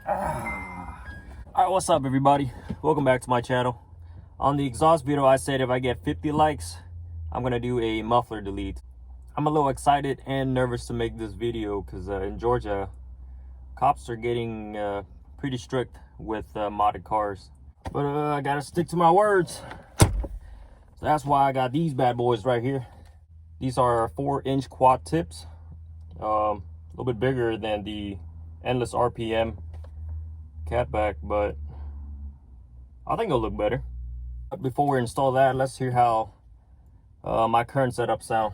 Alright, what's up everybody? Welcome back to my channel. On the exhaust video I said if I get 50 likes, I'm gonna do a muffler delete. I'm a little excited and nervous to make this video because in Georgia, cops are getting pretty strict with modded cars. But I gotta stick to my words. So that's why I got these bad boys right here. These are 4-inch quad tips. A little bit bigger than the endless RPM catback, but I think it'll look better. But before we install that, let's hear how my current setup sound.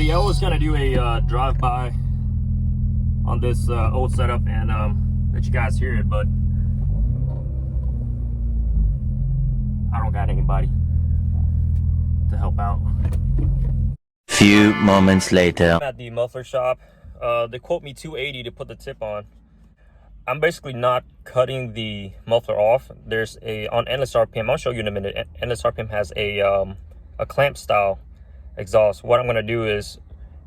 I was gonna do a drive-by on this old setup and let you guys hear it, but I don't got anybody to help out. Few moments later. I'm at the muffler shop. They quote me $280 to put the tip on. I'm basically not cutting the muffler off. There's on endless RPM, I'll show you in a minute. Endless RPM has a clamp style exhaust. What I'm going to do is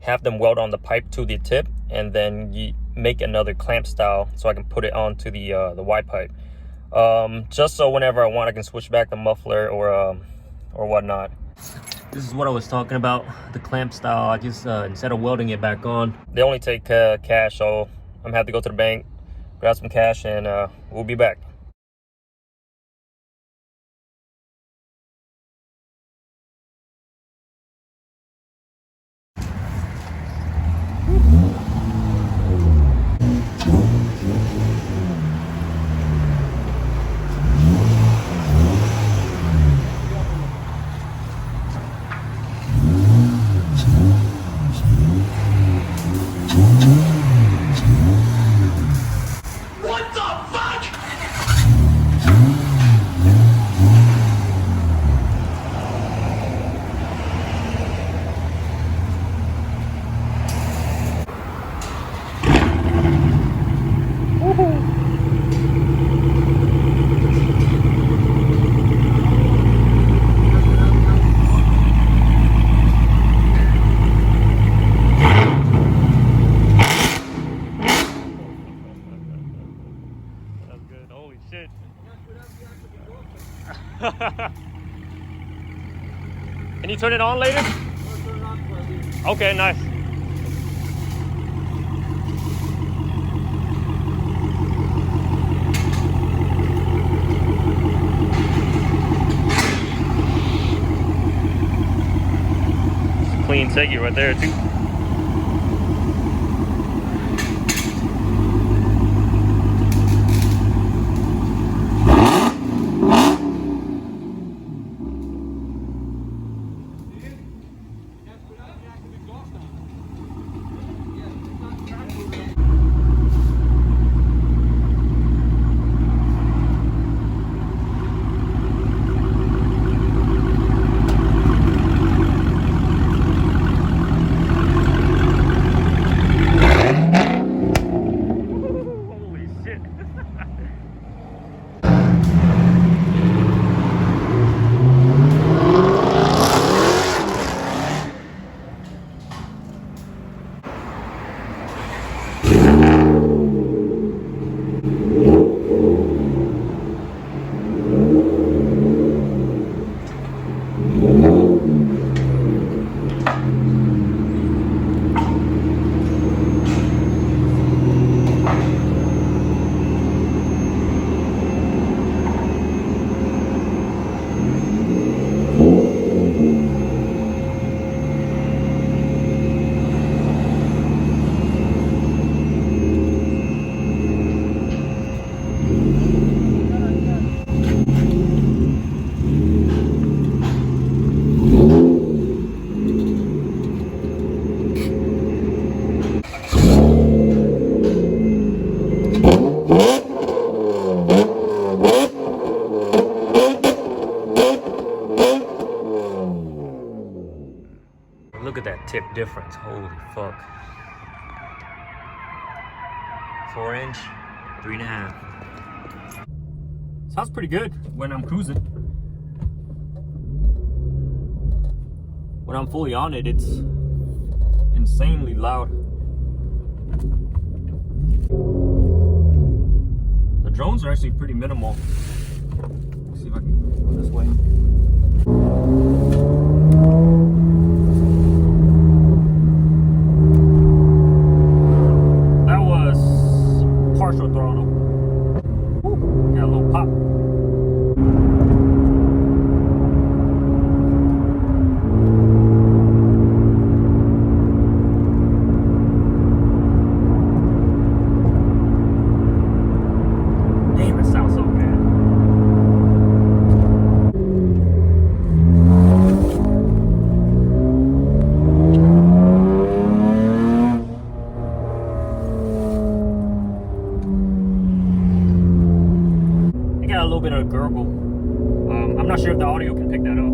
have them weld on the pipe to the tip and then make another clamp style so I can put it onto the Y pipe, just so whenever I want I can switch back the muffler or whatnot. This is what I was talking about, the clamp style. I just instead of welding it back on, they only take cash, so I'm gonna have to go to the bank, grab some cash, and we'll be back. Can you turn it on later? Okay, nice. Clean Seggy right there too. tip difference. Holy fuck. 4-inch, 3.5. Sounds pretty good when I'm cruising. When I'm fully on it, it's insanely loud. The drones are actually pretty minimal. Let's see if I can go this way. That was partial throttle. Woo, got a little pop. Got a little bit of a gurgle. I'm not sure if the audio can pick that up.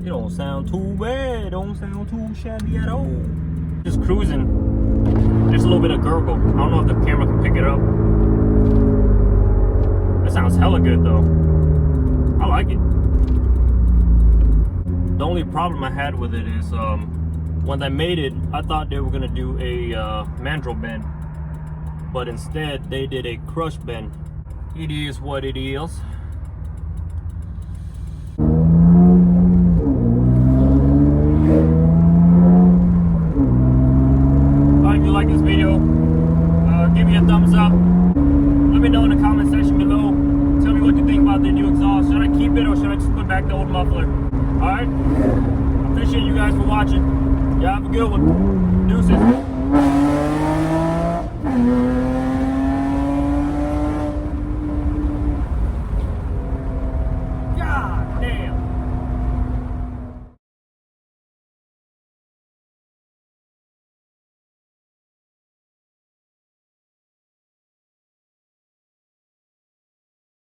It don't sound too bad, don't sound too shabby at all. Just cruising. There's a little bit of gurgle. I don't know if the camera can pick it up. That sounds hella good though. I like it. The only problem I had with it is when I made it, I thought they were gonna do a mandrel bend, but instead they did a crush bend. It is what it is. If you like this video, give me a thumbs up. Let me know in the comment section below. Tell me what you think about the new exhaust. Should I keep it or should I just put back the old muffler? Alright? I appreciate you guys for watching. Y'all have a good one. Deuces. God damn.